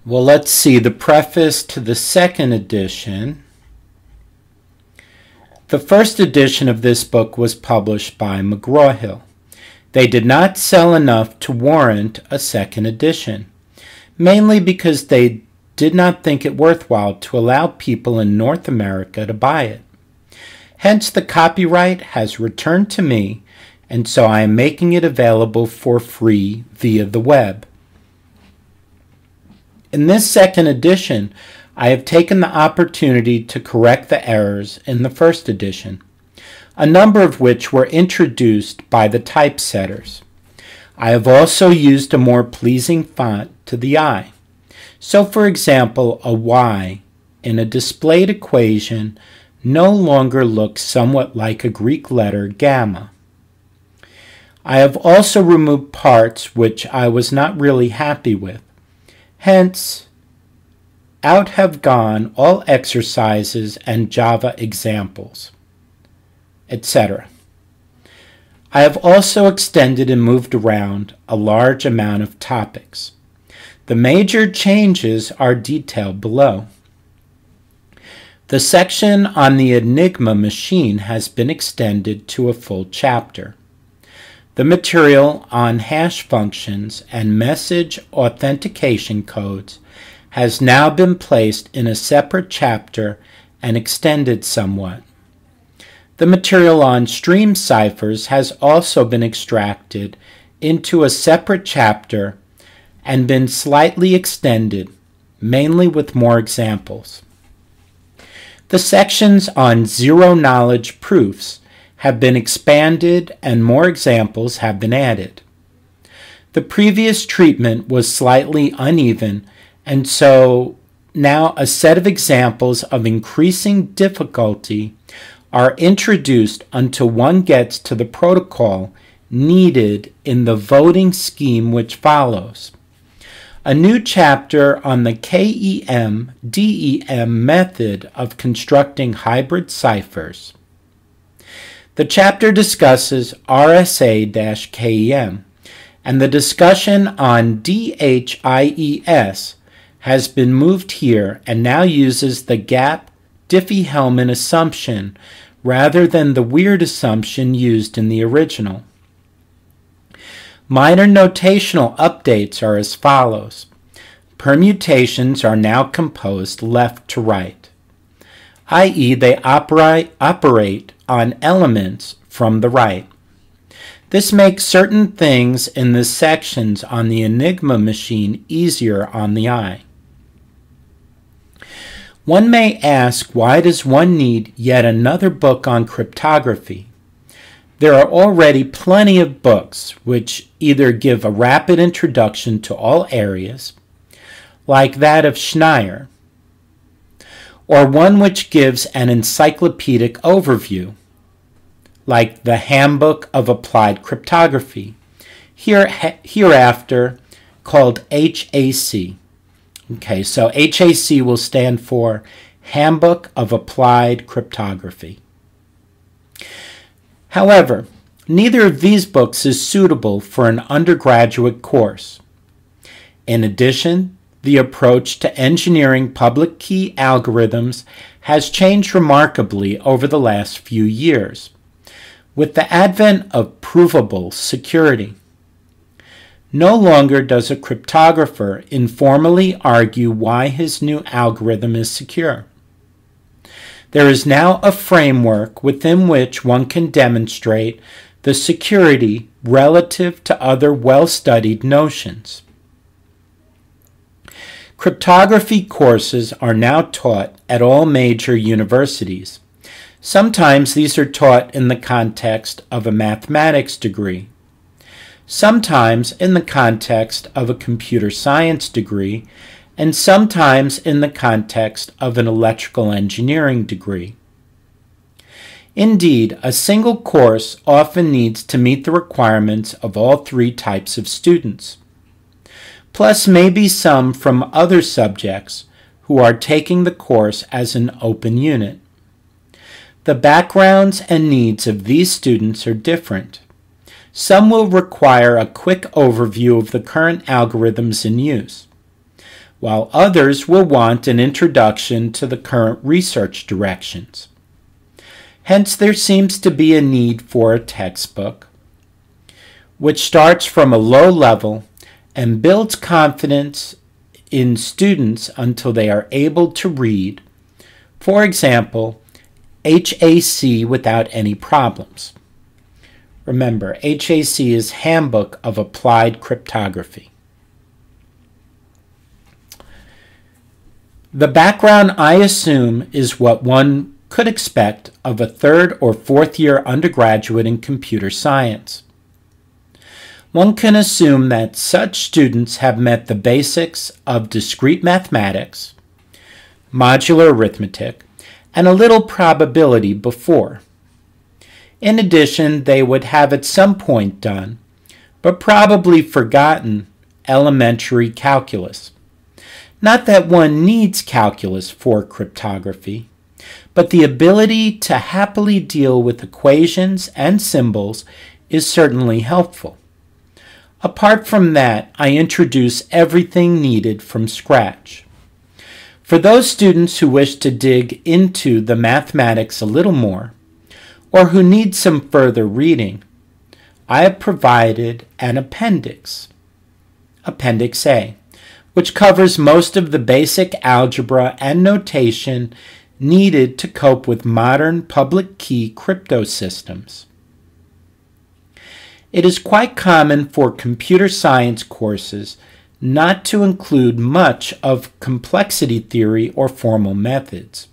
Well, let's see, the preface to the second edition. The first edition of this book was published by McGraw-Hill. They did not sell enough to warrant a second edition, mainly because they did not think it worthwhile to allow people in North America to buy it. Hence, the copyright has returned to me, and so I am making it available for free via the web. In this second edition, I have taken the opportunity to correct the errors in the first edition, a number of which were introduced by the typesetters. I have also used a more pleasing font to the eye. So, for example, a y in a displayed equation no longer looks somewhat like a Greek letter gamma. I have also removed parts which I was not really happy with. Hence, out have gone all exercises and Java examples, etc. I have also extended and moved around a large amount of topics. The major changes are detailed below. The section on the Enigma machine has been extended to a full chapter. The material on hash functions and message authentication codes has now been placed in a separate chapter and extended somewhat. The material on stream ciphers has also been extracted into a separate chapter and been slightly extended, mainly with more examples. The sections on zero-knowledge proofs have been expanded and more examples have been added. The previous treatment was slightly uneven, and so now a set of examples of increasing difficulty are introduced until one gets to the protocol needed in the voting scheme which follows. A new chapter on the KEM-DEM method of constructing hybrid ciphers. The chapter discusses RSA-KEM, and the discussion on DHIES has been moved here and now uses the gap Diffie-Hellman assumption rather than the weird assumption used in the original. Minor notational updates are as follows. Permutations are now composed left to right, i.e. they operate on elements from the right. This makes certain things in the sections on the Enigma machine easier on the eye. One may ask, why does one need yet another book on cryptography? There are already plenty of books which either give a rapid introduction to all areas, like that of Schneier, or one which gives an encyclopedic overview, like the Handbook of Applied Cryptography, hereafter called HAC. Okay, so HAC will stand for Handbook of Applied Cryptography. However, neither of these books is suitable for an undergraduate course. In addition, the approach to engineering public key algorithms has changed remarkably over the last few years, with the advent of provable security. No longer does a cryptographer informally argue why his new algorithm is secure. There is now a framework within which one can demonstrate the security relative to other well-studied notions. Cryptography courses are now taught at all major universities. Sometimes these are taught in the context of a mathematics degree. Sometimes in the context of a computer science degree, and sometimes in the context of an electrical engineering degree. Indeed, a single course often needs to meet the requirements of all three types of students, plus maybe some from other subjects who are taking the course as an open unit. The backgrounds and needs of these students are different. Some will require a quick overview of the current algorithms in use, while others will want an introduction to the current research directions. Hence, there seems to be a need for a textbook which starts from a low level and builds confidence in students until they are able to read, for example, HAC without any problems. Remember, HAC is Handbook of Applied Cryptography. The background, I assume, is what one could expect of a third or fourth year undergraduate in computer science. One can assume that such students have met the basics of discrete mathematics, modular arithmetic, and a little probability before. In addition, they would have at some point done, but probably forgotten, elementary calculus. Not that one needs calculus for cryptography, but the ability to happily deal with equations and symbols is certainly helpful. Apart from that, I introduce everything needed from scratch. For those students who wish to dig into the mathematics a little more, or who need some further reading, I have provided an appendix, Appendix A, which covers most of the basic algebra and notation needed to cope with modern public key crypto systems. It is quite common for computer science courses not to include much of complexity theory or formal methods.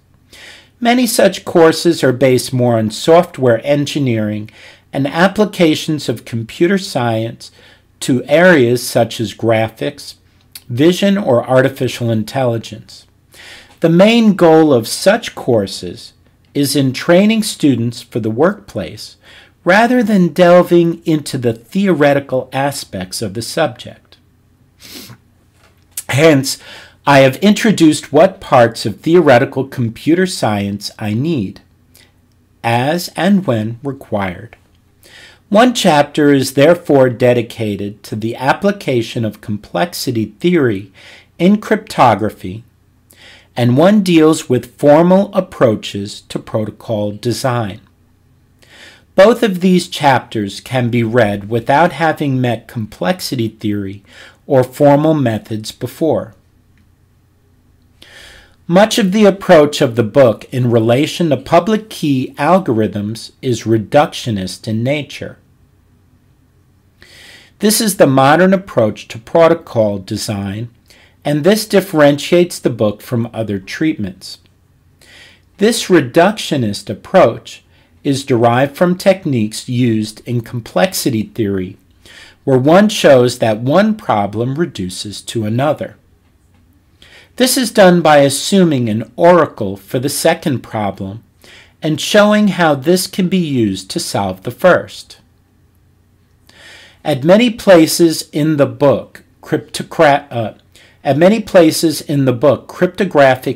Many such courses are based more on software engineering and applications of computer science to areas such as graphics, vision, or artificial intelligence. The main goal of such courses is in training students for the workplace rather than delving into the theoretical aspects of the subject. Hence, I have introduced what parts of theoretical computer science I need, as and when required. One chapter is therefore dedicated to the application of complexity theory in cryptography, and one deals with formal approaches to protocol design. Both of these chapters can be read without having met complexity theory or formal methods before. Much of the approach of the book in relation to public key algorithms is reductionist in nature. This is the modern approach to protocol design, and this differentiates the book from other treatments. This reductionist approach is derived from techniques used in complexity theory, where one shows that one problem reduces to another. This is done by assuming an oracle for the second problem and showing how this can be used to solve the first. At many places in the book, cryptographic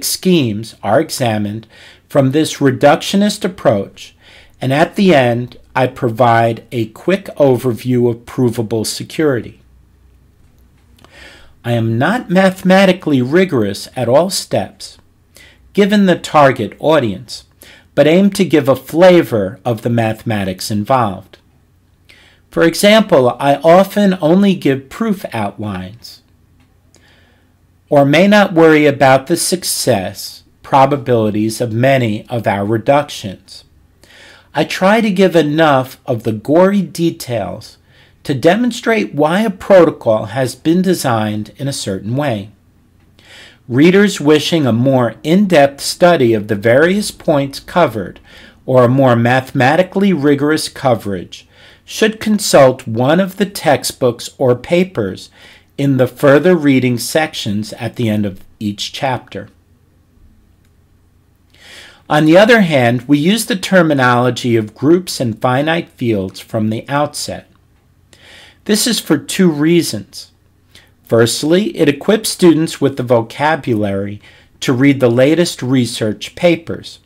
schemes are examined from this reductionist approach, and at the end, I provide a quick overview of provable security. I am not mathematically rigorous at all steps, given the target audience, but aim to give a flavor of the mathematics involved. For example, I often only give proof outlines, or may not worry about the success probabilities of many of our reductions. I try to give enough of the gory details to demonstrate why a protocol has been designed in a certain way. Readers wishing a more in-depth study of the various points covered or a more mathematically rigorous coverage should consult one of the textbooks or papers in the further reading sections at the end of each chapter. On the other hand, we use the terminology of groups and finite fields from the outset. This is for two reasons. Firstly, it equips students with the vocabulary to read the latest research papers,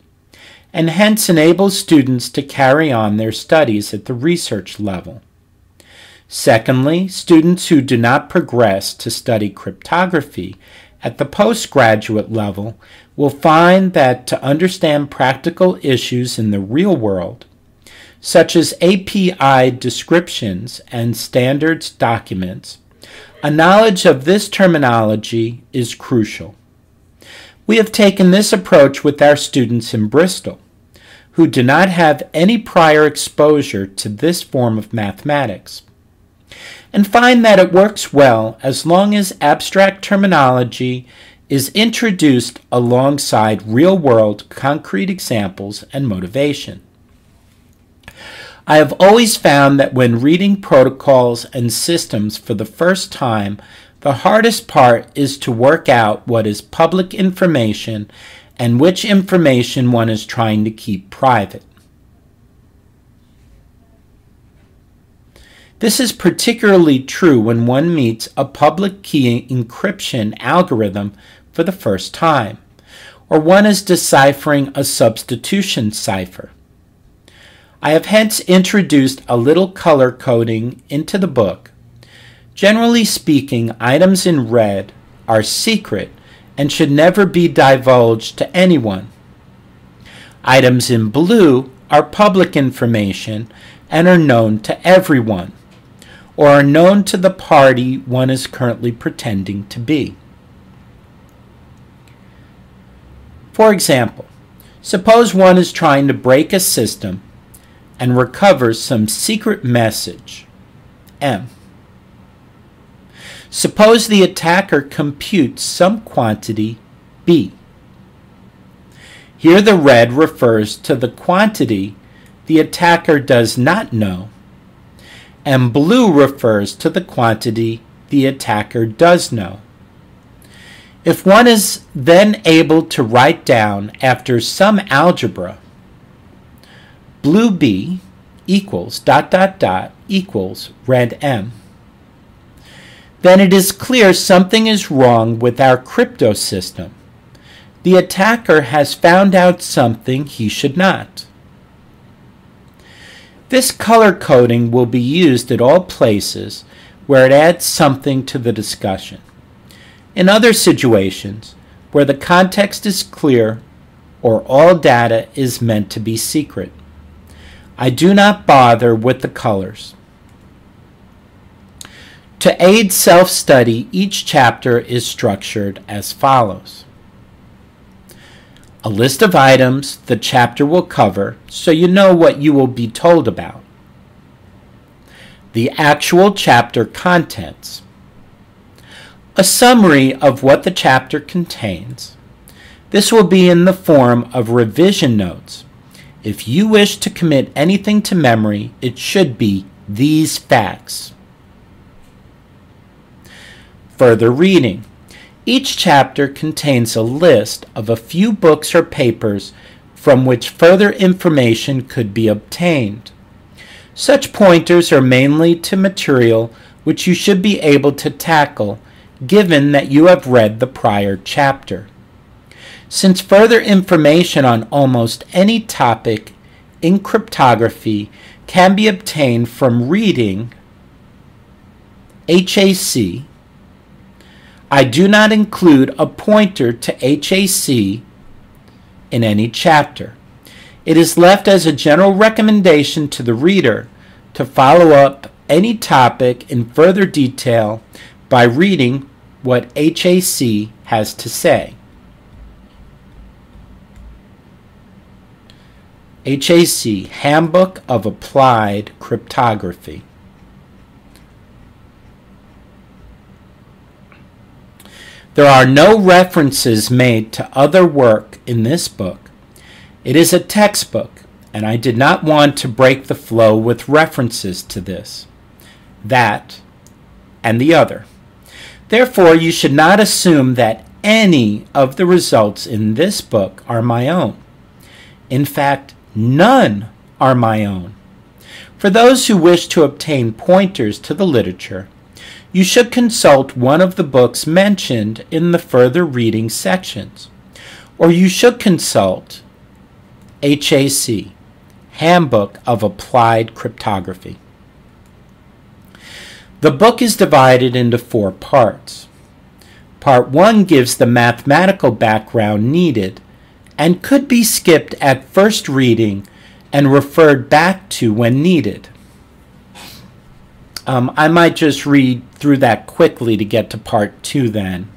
and hence enables students to carry on their studies at the research level. Secondly, students who do not progress to study cryptography at the postgraduate level will find that to understand practical issues in the real world, such as API descriptions and standards documents, a knowledge of this terminology is crucial. We have taken this approach with our students in Bristol, who do not have any prior exposure to this form of mathematics, and find that it works well as long as abstract terminology is introduced alongside real-world concrete examples and motivation. I have always found that when reading protocols and systems for the first time, the hardest part is to work out what is public information and which information one is trying to keep private. This is particularly true when one meets a public key encryption algorithm for the first time, or one is deciphering a substitution cipher. I have hence introduced a little color coding into the book. Generally speaking, items in red are secret and should never be divulged to anyone. Items in blue are public information and are known to everyone, or are known to the party one is currently pretending to be. For example, suppose one is trying to break a system and recovers some secret message, M. Suppose the attacker computes some quantity, B. Here the red refers to the quantity the attacker does not know, and blue refers to the quantity the attacker does know. If one is then able to write down after some algebra, blue B equals ... equals red M, then it is clear something is wrong with our crypto system. The attacker has found out something he should not. This color coding will be used at all places where it adds something to the discussion. In other situations, where the context is clear or all data is meant to be secret, I do not bother with the colors. To aid self-study, each chapter is structured as follows. A list of items the chapter will cover so you know what you will be told about. The actual chapter contents. A summary of what the chapter contains. This will be in the form of revision notes. If you wish to commit anything to memory, it should be these facts. Further reading. Each chapter contains a list of a few books or papers from which further information could be obtained. Such pointers are mainly to material which you should be able to tackle, given that you have read the prior chapter. Since further information on almost any topic in cryptography can be obtained from reading HAC, I do not include a pointer to HAC in any chapter. It is left as a general recommendation to the reader to follow up any topic in further detail by reading what HAC has to say. HAC, Handbook of Applied Cryptography. There are no references made to other work in this book. It is a textbook, and I did not want to break the flow with references to this, that, and the other. Therefore, you should not assume that any of the results in this book are my own. In fact, none are my own. For those who wish to obtain pointers to the literature, you should consult one of the books mentioned in the further reading sections, or you should consult HAC, Handbook of Applied Cryptography. The book is divided into 4 parts. Part 1 gives the mathematical background needed and could be skipped at first reading and referred back to when needed. I might just read through that quickly to get to Part 2 then.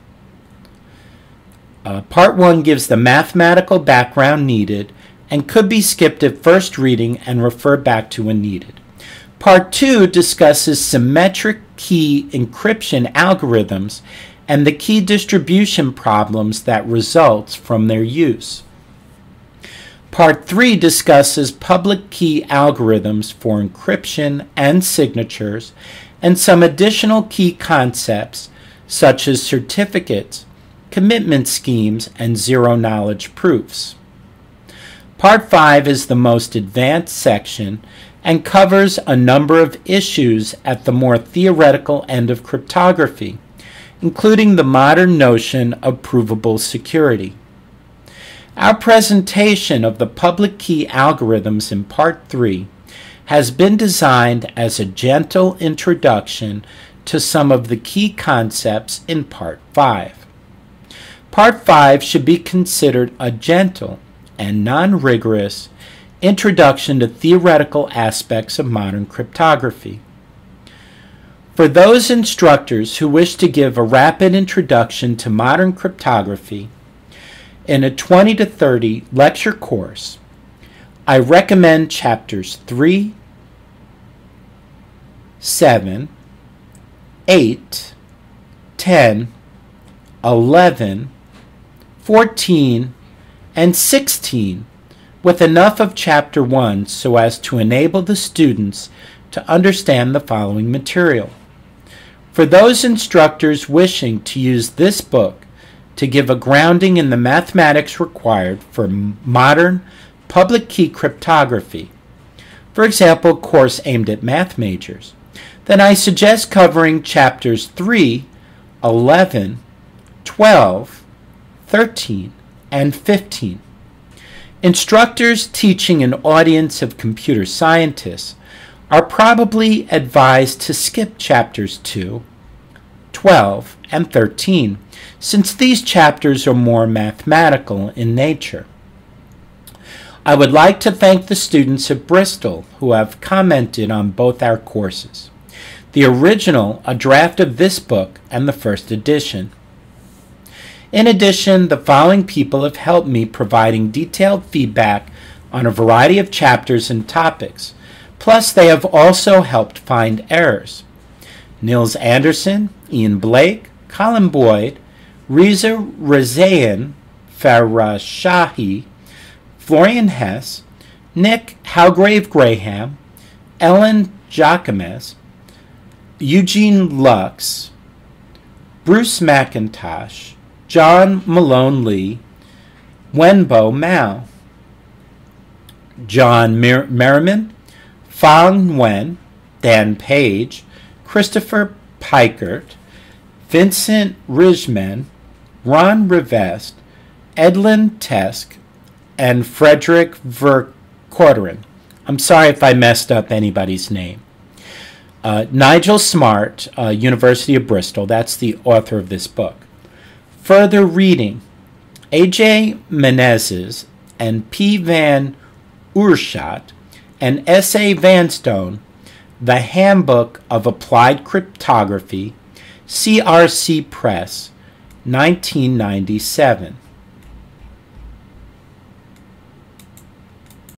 Part 1 gives the mathematical background needed and could be skipped at first reading and referred back to when needed. Part 2 discusses symmetric key encryption algorithms and the key distribution problems that results from their use. Part 3 discusses public key algorithms for encryption and signatures and some additional key concepts such as certificates, commitment schemes, and zero-knowledge proofs. Part 5 is the most advanced section and covers a number of issues at the more theoretical end of cryptography, including the modern notion of provable security. Our presentation of the public key algorithms in Part 3 has been designed as a gentle introduction to some of the key concepts in Part 5. Part 5 should be considered a gentle and non-rigorous introduction to theoretical aspects of modern cryptography. For those instructors who wish to give a rapid introduction to modern cryptography in a 20 to 30 lecture course, I recommend chapters 3, 7, 8, 10, 11, 14, and 16 with enough of chapter 1 so as to enable the students to understand the following material. For those instructors wishing to use this book to give a grounding in the mathematics required for modern public key cryptography, for example, a course aimed at math majors, then I suggest covering chapters 3, 11, 12, 13, and 15. Instructors teaching an audience of computer scientists are probably advised to skip chapters 2, 12, and 13, since these chapters are more mathematical in nature. I would like to thank the students at Bristol who have commented on both our courses, the original, a draft of this book, and the first edition. In addition, the following people have helped me providing detailed feedback on a variety of chapters and topics. Plus, they have also helped find errors. Nils Anderson, Ian Blake, Colin Boyd, Reza Rezayan Farashahi, Florian Hess, Nick Halgrave Graham, Ellen Jacquemes, Eugene Lux, Bruce McIntosh, John Malone Lee, Wenbo Mao, John Merriman, Fang Nguyen, Dan Page, Christopher Pikert, Vincent Rijman, Ron Rivest, Edlin Tesk, and Frederick Verkorteren. I'm sorry if I messed up anybody's name. Nigel Smart, University of Bristol, that's the author of this book. Further reading, A.J. Menezes and P. Van Oorschot and S.A. Vanstone, The Handbook of Applied Cryptography, CRC Press, 1997.